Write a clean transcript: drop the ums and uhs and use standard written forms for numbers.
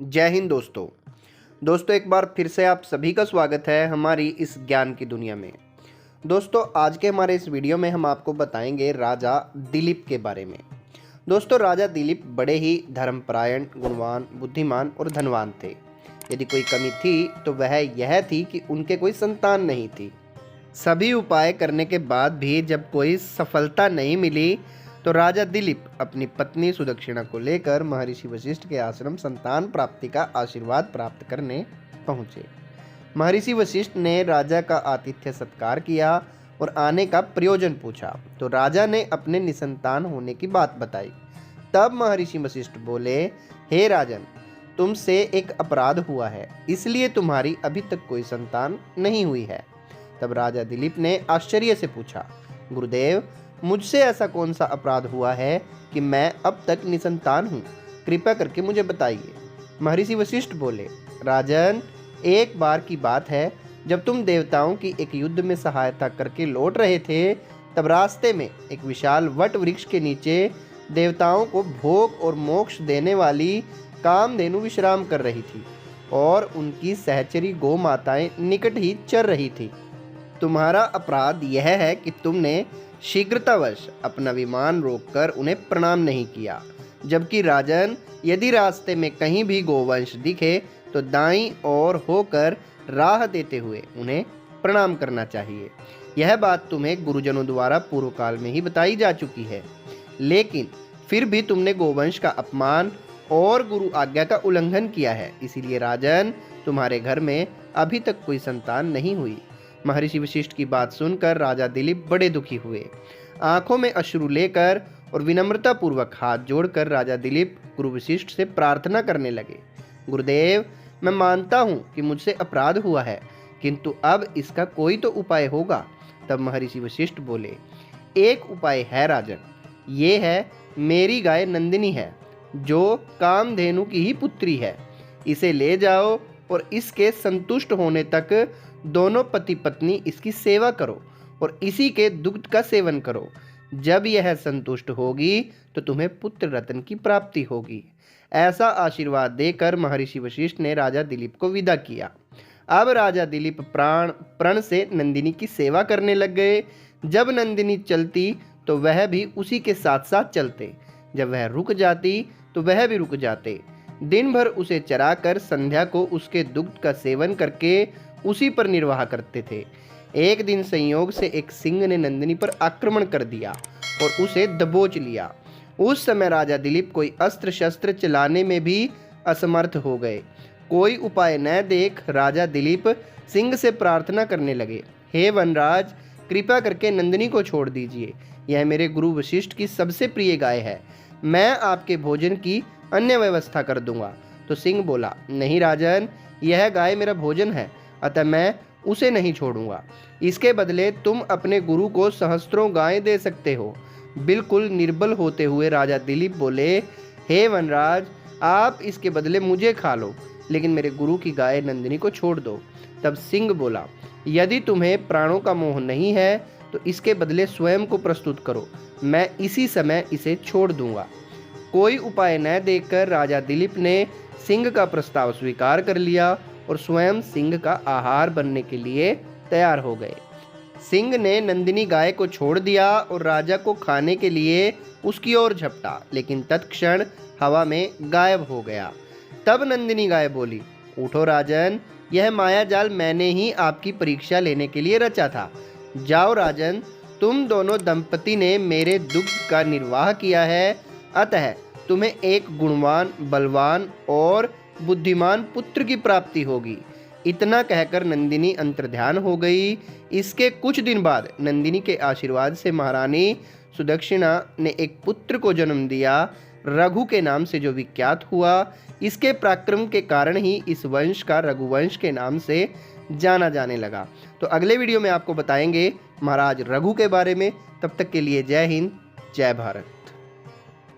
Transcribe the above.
जय हिंद दोस्तों एक बार फिर से आप सभी का स्वागत है हमारी इस ज्ञान की दुनिया में। दोस्तों आज के हमारे इस वीडियो में हम आपको बताएंगे राजा दिलीप के बारे में। दोस्तों राजा दिलीप बड़े ही धर्मपरायण, गुणवान, बुद्धिमान और धनवान थे। यदि कोई कमी थी तो वह यह थी कि उनके कोई संतान नहीं थी। सभी उपाय करने के बाद भी जब कोई सफलता नहीं मिली तो राजा दिलीप अपनी पत्नी सुदक्षिणा को लेकर महर्षि वशिष्ठ के आश्रम संतान प्राप्ति का आशीर्वाद प्राप्त करने पहुंचे। महर्षि वशिष्ठ ने राजा का आतिथ्य सत्कार किया और आने का प्रयोजन पूछा तो राजा ने अपने निसंतान होने की बात बताई। तब महर्षि वशिष्ठ बोले, हे राजन, तुमसे एक अपराध हुआ है, इसलिए तुम्हारी अभी तक कोई संतान नहीं हुई है। तब राजा दिलीप ने आश्चर्य से पूछा, गुरुदेव, मुझसे ऐसा कौन सा अपराध हुआ है कि मैं अब तक निसंतान हूँ? कृपया करके मुझे बताइए। महर्षि वशिष्ठ बोले, राजन, एक बार की बात है, जब तुम देवताओं की एक युद्ध में सहायता करके लौट रहे थे, तब रास्ते में एक विशाल वट वृक्ष के नीचे देवताओं को भोग और मोक्ष देने वाली कामधेनु विश्राम कर रही थी और उनकी सहचरी गौ माताएं निकट ही चर रही थी। तुम्हारा अपराध यह है कि तुमने शीघ्रतावश अपना विमान रोककर उन्हें प्रणाम नहीं किया, जबकि राजन, यदि रास्ते में कहीं भी गोवंश दिखे तो दाईं ओर होकर राह देते हुए उन्हें प्रणाम करना चाहिए। यह बात तुम्हें गुरुजनों द्वारा पूर्व काल में ही बताई जा चुकी है, लेकिन फिर भी तुमने गोवंश का अपमान और गुरु आज्ञा का उल्लंघन किया है। इसीलिए राजन, तुम्हारे घर में अभी तक कोई संतान नहीं हुई। महर्षि वशिष्ठ की बात सुनकर राजा दिलीप बड़े दुखी हुए। आंखों में अश्रु लेकर और विनम्रता पूर्वक हाथ जोड़कर राजा दिलीप गुरु वशिष्ठ से प्रार्थना करने लगे, गुरुदेव, मैं मानता हूँ कि मुझसे अपराध हुआ है, किंतु अब इसका कोई तो उपाय होगा। तब महर्षि वशिष्ठ बोले, एक उपाय है राजन, ये है, मेरी गाय नंदिनी है जो कामधेनु की ही पुत्री है। इसे ले जाओ और इसके संतुष्ट होने तक दोनों पति पत्नी इसकी सेवा करो और इसी के दुग्ध का सेवन करो। जब यह संतुष्ट होगी तो तुम्हें पुत्र रत्न की प्राप्ति होगी। ऐसा आशीर्वाद देकर महर्षि वशिष्ठ ने राजा दिलीप को विदा किया। अब राजा दिलीप प्रण से नंदिनी की सेवा करने लग गए। जब नंदिनी चलती तो वह भी उसी के साथ साथ चलते, जब वह रुक जाती तो वह भी रुक जाते। दिन भर उसे चराकर संध्या को उसके दुग्ध का सेवन करके उसी पर निर्वाह करते थे। एक दिन संयोग से एक सिंह ने नंदिनी पर आक्रमण कर दिया और उसे दबोच लिया। उस समय राजा दिलीप कोई अस्त्र शस्त्र चलाने में भी असमर्थ हो गए। कोई उपाय न देख राजा दिलीप सिंह से प्रार्थना करने लगे, हे वनराज, कृपा करके नंदिनी को छोड़ दीजिए। यह मेरे गुरु वशिष्ठ की सबसे प्रिय गाय है, मैं आपके भोजन की अन्य व्यवस्था कर दूंगा। तो सिंह बोला, नहीं राजन, यह गाय मेरा भोजन है, अतः मैं उसे नहीं छोड़ूंगा। इसके बदले तुम अपने गुरु को सहस्त्रों गायें दे सकते हो। बिल्कुल निर्बल होते हुए राजा दिलीप बोले, हे वनराज, आप इसके बदले मुझे खा लो, लेकिन मेरे गुरु की गाय नंदिनी को छोड़ दो। तब सिंह बोला, यदि तुम्हें प्राणों का मोह नहीं है तो इसके बदले स्वयं को प्रस्तुत करो, मैं इसी समय इसे छोड़ दूंगा। कोई उपाय न देखकर राजा दिलीप ने सिंह का प्रस्ताव स्वीकार कर लिया और स्वयं सिंह का आहार बनने के लिए तैयार हो गए। सिंह ने नंदिनी गाय को छोड़ दिया और राजा को खाने के लिए उसकी ओर झपटा, लेकिन तत्क्षण हवा में गायब हो गया। तब नंदिनी गाय बोली, उठो राजन, यह मायाजाल मैंने ही आपकी परीक्षा लेने के लिए रचा था। जाओ राजन, तुम दोनों दंपति ने मेरे दुग्ध का निर्वाह किया है, अतः तुम्हें एक गुणवान, बलवान और बुद्धिमान पुत्र की प्राप्ति होगी। इतना कहकर नंदिनी अंतर्ध्यान हो गई। इसके कुछ दिन बाद नंदिनी के आशीर्वाद से महारानी सुदक्षिणा ने एक पुत्र को जन्म दिया, रघु के नाम से जो विख्यात हुआ। इसके पराक्रम के कारण ही इस वंश का रघुवंश के नाम से जाना जाने लगा। तो अगले वीडियो में आपको बताएंगे महाराज रघु के बारे में। तब तक के लिए जय हिंद, जय भारत।